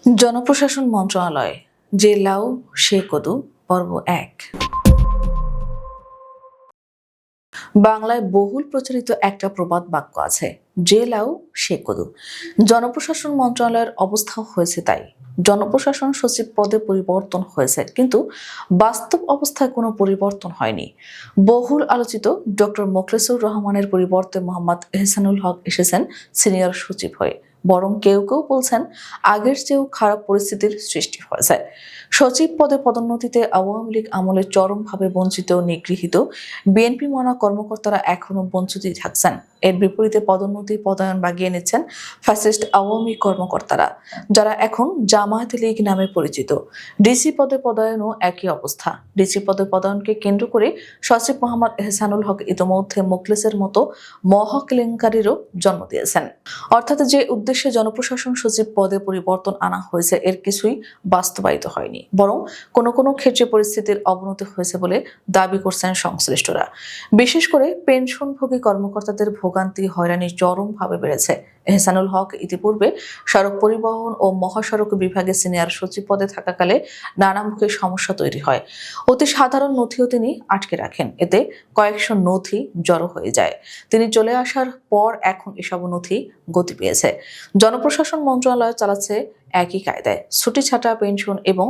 জনপ্রশাসন মন্ত্রণালয় যে লাউ সে কদু পর্ব ১। বাংলায় বহুল প্রচলিত একটা প্রবাদ বাক্য আছে, যে লাউ সে কদু। জনপ্রশাসন মন্ত্রণালয়ের অবস্থাও হয়েছে তাই। জনপ্রশাসন সচিব পদে পরিবর্তন হয়েছে, কিন্তু বাস্তব অবস্থায় কোনো পরিবর্তন হয়নি। বহুল আলোচিত ডক্টর মোখলেসুর রহমানের পরিবর্তে মোহাম্মদ এহসানুল হক এসেছেন সিনিয়র সচিব হয়ে। বরং কেউ কেউ বলছেন আগের চেয়েও খারাপ পরিস্থিতির সৃষ্টি হয়েছে। সচিব পদে পদোন্নতিতে আওয়ামী লীগ আমলে চরমভাবে বঞ্চিত নিগৃহীত বিএনপি মনা কর্মকর্তারা এখনো বঞ্চিতই থাকছেন। এর বিপরীতে পদোন্নতি পদায়ন বাগিয়ে নিচ্ছেন ফ্যাসিস্ট আওয়ামী কর্মকর্তারা, যারা এখন জামায়াত লীগ নামে পরিচিত। ডিসি পদে পদায়নও একই অবস্থা। ডিসি পদে পদায়নকে কেন্দ্র করে সচিব মোহাম্মদ এহসানুল হক ইতোমধ্যে মোখলেসের মতো মহা কেলেঙ্কারিরও জন্ম দিয়েছেন। অর্থাৎ যে উদ্দেশ্যে জনপ্রশাসন সচিব পদে পরিবর্তন আনা হয়েছে এর কিছুই বাস্তবায়িত হয়নি, বরং কোনো কোনো ক্ষেত্রে পরিস্থিতির অবনতি হয়েছে বলে দাবি করছেন সংশ্লিষ্টরা। বিশেষ করে পেনশনভোগী কর্মকর্তাদের ভোগান্তি হয়রানি চরমভাবে বেড়েছে। এহসানুল হক ইতিপূর্বে সড়ক পরিবহন ও মহাসড়ক বিভাগে সিনিয়র সচিব পদে থাকাকালে নানামুখী সমস্যা তৈরি হয়। অতি সাধারণ নথিও তিনি আটকে রাখেন, এতে কয়েকশো নথি জড়ো হয়ে যায়। তিনি চলে আসার পর এখন এসব নথি গতি পেয়েছে। জনপ্রশাসন মন্ত্রণালয় চালাচ্ছে একই কায়দায়। ছুটি ছাটা, পেনশন এবং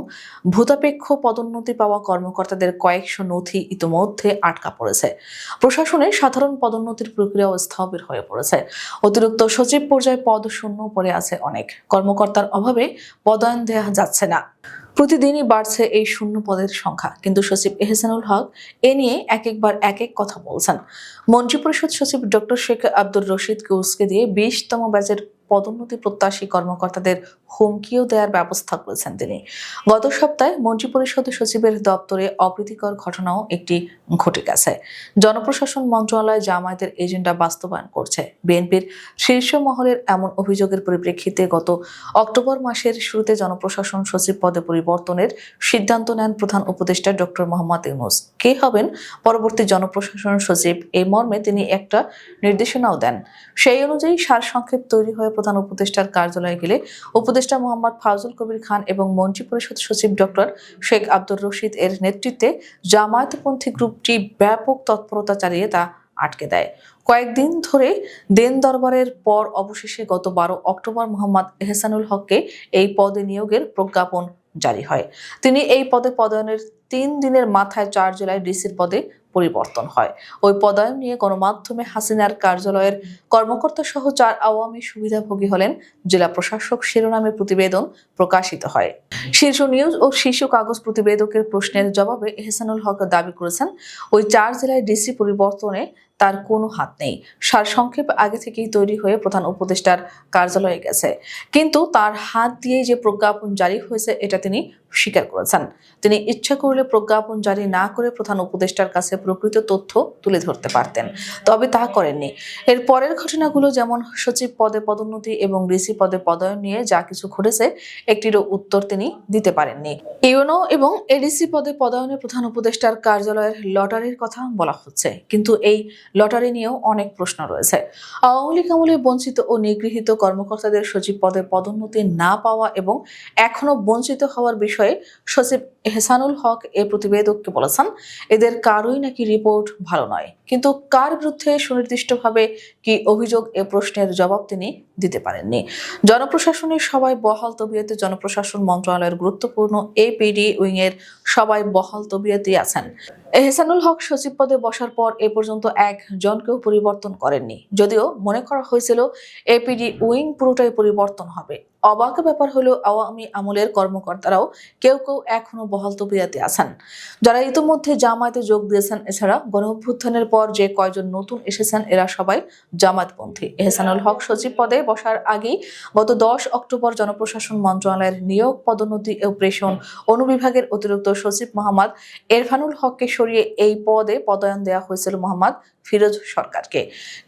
ভূতাপেক্ষ পদোন্নতি পাওয়া কর্মকর্তাদের কয়েকশো নথি ইতিমধ্যে আটকা পড়েছে। প্রশাসনে সাধারণ পদোন্নতির প্রক্রিয়াও স্থবির হয়ে পড়েছে। অতিরিক্ত সচিব পর্যায়ে পদ শূন্য পড়ে আছে অনেক। কর্মকর্তার অভাবে পদায়ন দেওয়া যাচ্ছে না। প্রতিদিনই বাড়ছে এই শূন্য পদের সংখ্যা, কিন্তু সচিব এহসানুল হক এ নিয়ে একবার এক কথা বলছেন। মন্ত্রিপরিষদ সচিব ডক্টর শেখ আব্দুর রশিদকে উস্কে দিয়ে ২০তম ব্যাচের পদোন্নতি প্রত্যাশী কর্মকর্তাদের হুমকিও দেওয়ার ব্যবস্থা করেছেন তিনি। গত সপ্তাহে মন্ত্রিপরিষদ সচিবের দপ্তরে অপ্রীতিকর ঘটনাও একটি ঘটে গেছে। জনপ্রশাসন মন্ত্রণালয় জামায়াতের এজেন্ডা বাস্তবায়ন করছে। বিএনপির শীর্ষ মহলের এমন অভিযোগের পরিপ্রেক্ষিতে গত অক্টোবর মাসের শুরুতে জনপ্রশাসন সচিব পদে পরিবর্তনের সিদ্ধান্ত নেন প্রধান উপদেষ্টা ডক্টর মোহাম্মদ ইউনূস। কে হবেন পরবর্তী জনপ্রশাসন সচিব এই মর্মে তিনি একটা নির্দেশনাও দেন। সেই অনুযায়ী সারসংক্ষেপ তৈরি হয়ে প্রধান উপদেষ্টার কার্যালয়ে গেলে উপদেষ্টা মোহাম্মদ ফাউজুল কবির খান এবং মন্ত্রিপরিষদ সচিব ডক্টর শেখ আব্দুর রশিদ এর নেতৃত্বে জামায়াতপন্থী গ্রুপটি ব্যাপক তৎপরতা চালিয়ে তা আটকে দেয়। কয়েকদিন ধরে দেন দরবারের পর অবশেষে গত ১২ অক্টোবর মোহাম্মদ এহসানুল হককে এই পদে নিয়োগের প্রজ্ঞাপন জারি হয়। তিনি এই পদে পদায়নের ৩ দিনের মাথায় ৪ জুলাই ডিসির পদে পরিবর্তন হয়। ওই পদায়ন নিয়ে গণমাধ্যমে হাসিনার কার্যালয়ের কর্মকর্তা সহ ৪ আওয়ামী সুবিধাভোগী হলেন জেলা প্রশাসক শিরোনামে প্রতিবেদন প্রকাশিত হয়। শীর্ষ নিউজ ও শিশু কাগজ প্রতিবেদকের প্রশ্নের জবাবে এহসানুল হক দাবি করেছেন, ওই ৪ জেলায় ডিসি পরিবর্তনে তার কোনো হাত নেই। সারসংক্ষেপ আগে থেকেই তৈরি হয়ে প্রধান উপদেষ্টার কার্যালয়ে গেছে, কিন্তু তার হাত দিয়ে যে প্রজ্ঞাপন জারি হয়েছে এটা তিনি স্বীকার করেছেন। তিনি ইচ্ছা করলে প্রজ্ঞাপন জারি না করে প্রধান উপদেষ্টার কাছে প্রকৃত তথ্য তুলে ধরতে পারতেন, তবে তা করেননি। এর পরের ঘটনাগুলো, যেমন সচিব পদে পদোন্নতি এবং ডিসি পদে পদায়ন নিয়ে যা কিছু ঘটেছে, একটিরও উত্তর তিনি দিতে পারেননি। ইউনো এবং এডিসি পদে পদায়নে প্রধান উপদেষ্টার কার্যালয়ের লটারির কথা বলা হচ্ছে, কিন্তু এই লটারি নিয়েও অনেক প্রশ্ন রয়েছে। আওয়ামী লীগ আমলে বঞ্চিত ও নিগৃহীত কর্মকর্তাদের সচিব পদে পদোন্নতি না পাওয়া এবং এখনো বঞ্চিত হওয়ার বিষয়ে সচিব এহসানুল হক এ প্রতিবেদককে বলেছেন, এদের কারোই নাকি রিপোর্ট ভালো নয়, কিন্তু কার বিরুদ্ধে সুনির্দিষ্টভাবে কি অভিযোগ এ প্রশ্নের জবাব তিনি দিতে পারেননি। জনপ্রশাসনের সবাই বহাল তবিয়তে জনপ্রশাসন মন্ত্রণালয়ের গুরুত্বপূর্ণ এপিডি উইং এর সবাই বহাল তবিয়তেই আছেন। এহসানুল হক সচিব পদে বসার পর এ পর্যন্ত একজনকেও পরিবর্তন করেননি, যদিও মনে করা হয়েছিল এপিডি উইং পুরোটাই পরিবর্তন হবে। অবাক ব্যাপার হলো আওয়ামী আমলের কর্মকর্তারাও কেউ কেউ এখনো বহাল তবিয়তে আছেন, যারা ইতিমধ্যে জামায়াতে যোগ দিয়েছেন। এছাড়া গণঅভ্যুত্থানের পর যে কয়জন নতুন এসেছেন এরা সবাই জামায়াতপন্থী। এহসানুল হক সচিব পদে বসার আগেই গত ১০ অক্টোবর জনপ্রশাসন মন্ত্রণালয়ের নিয়োগ, পদোন্নতি ও প্রেষণ অনুবিভাগের অতিরিক্ত সচিব মোহাম্মদ এরফানুল হককে সরিয়ে এই পদে পদায়ন দেওয়া হয়েছিল মোহাম্মদ ফিরোজ সরকারকে,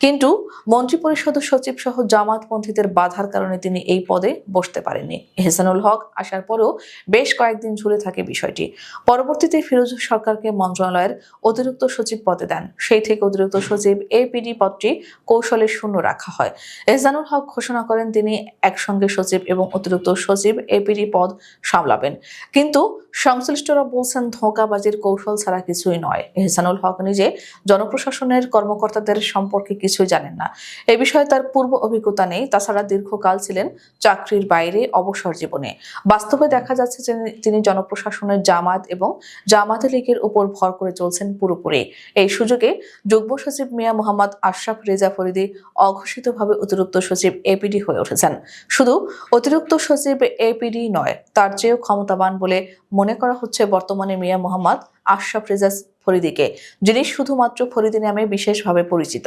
কিন্তু মন্ত্রিপরিষদ সচিব সহ জামায়াতপন্থীদের বাধার কারণে তিনি এই পদে বসতে পারেননি। এহসানুল হক আসার পরেও বেশ কয়েকদিন ঝুলে থাকে বিষয়টি। পরবর্তীতে ফিরোজ সরকারকে মন্ত্রণালয়ের অতিরিক্ত সচিব পদে দেন। সেই থেকে অতিরিক্ত সচিব এপিডি পদটি কৌশলে শূন্য রাখা হয়। এহসানুল হক ঘোষণা করেন তিনি একসঙ্গে সচিব এবং অতিরিক্ত সচিব এপিডি পদ সামলাবেন, কিন্তু সংশ্লিষ্টরা বলছেন ধোঁকাবাজির কৌশল ছাড়া কিছুই নয়। এহসানুল হক নিজে জনপ্রশাসনের কর্মকর্তাদের সম্পর্কে কিছুই জানেন না। এ বিষয়ে তার পূর্ব অভিজ্ঞতা নেই। তাছাড়া দীর্ঘকাল ছিলেন চাকরির বাইরে, অবসর জীবনে। বাস্তবে দেখা যাচ্ছে যে তিনি জনপ্রশাসনের জামাত এবং জামাতে লীগের উপর ভর করে চলছেন পুরোপুরি। এই সুযোগে যুগ্ম সচিব মিয়া মোহাম্মদ আশরাফ রেজা ফরিদী অঘোষিতভাবে অতিরিক্ত সচিব এপিডি হয়ে উঠেছেন। শুধু অতিরিক্ত সচিব এপিডি নয়, তার চেয়েও ক্ষমতাবান বলে মনে করা হচ্ছে বর্তমানে মিয়া মোহাম্মদ আশরাফ রেজা ফরিদীকে, যিনি শুধুমাত্র ফরিদী নামে বিশেষভাবে পরিচিত।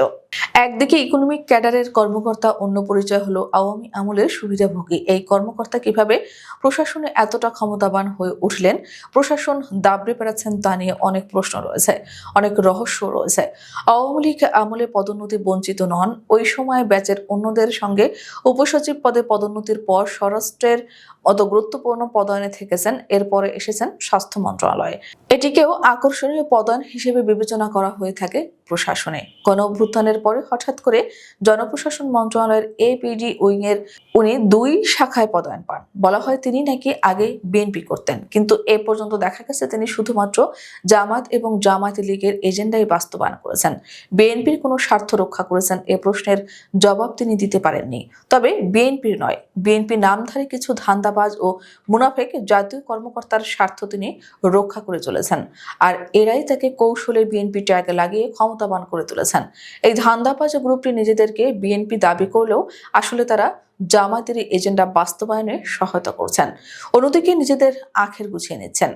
একদিকে ইকোনমিক ক্যাডারের কর্মকর্তা, অন্য পরিচয় হলো আওয়ামী আমলের সুবিধাভোগী। এই কর্মকর্তা কিভাবে প্রশাসনে এতটা ক্ষমতাবান হয়ে উঠলেন, প্রশাসন দাবড়ে বেড়াচ্ছেন তা নিয়ে অনেক প্রশ্ন রয়েছে, অনেক রহস্য রয়েছে। আওয়ামী লীগ আমলে পদোন্নতি বঞ্চিত নন। ওই সময় ব্যাচের অন্যদের সঙ্গে উপসচিব পদে পদোন্নতির পর স্বরাষ্ট্রের অত গুরুত্বপূর্ণ পদায়নে থেকেছেন। এরপরে এসেছেন স্বাস্থ্য মন্ত্রণালয়ে। এটিকেও আকর্ষণীয় পদায়ন হিসেবে বিবেচনা করা হয়ে থাকে প্রশাসনে। গণ অভ্যুত্থানের পরে হঠাৎ করে জনপ্রশাসন মন্ত্রণালয়ের এপিডি উইং এর উনি 2 শাখায় পদায়ন পান। বলা হয় তিনি নাকি আগে বিএনপি করতেন, কিন্তু এ পর্যন্ত দেখা গেছে তিনি শুধুমাত্র জামাত এবং জামায়াতে লীগের এজেন্ডাই বাস্তবায়ন করেছেন। বিএনপির কোনো স্বার্থ রক্ষা করেছেন এ প্রশ্নের জবাব তিনি দিতে পারেননি। তবে বিএনপির নয়, বিএনপি নামধারী কিছু ধান্দাবাজ ও মুনাফেক জাতীয় কর্মকর্তার স্বার্থ তিনি রক্ষা করে চলেছেন। আর এরাই তাকে কৌশলে বিএনপি ট্যাগ লাগিয়ে ক্ষমতাবান করে তুলেছেন। এই ধান্দাবাজ গ্রুপটি নিজেদেরকে বিএনপি দাবি করলেও আসলে তারা জামায়াতের এজেন্ডা বাস্তবায়নে সহায়তা করছেন, অন্যদিকে নিজেদের আখের গুছিয়ে নিচ্ছেন।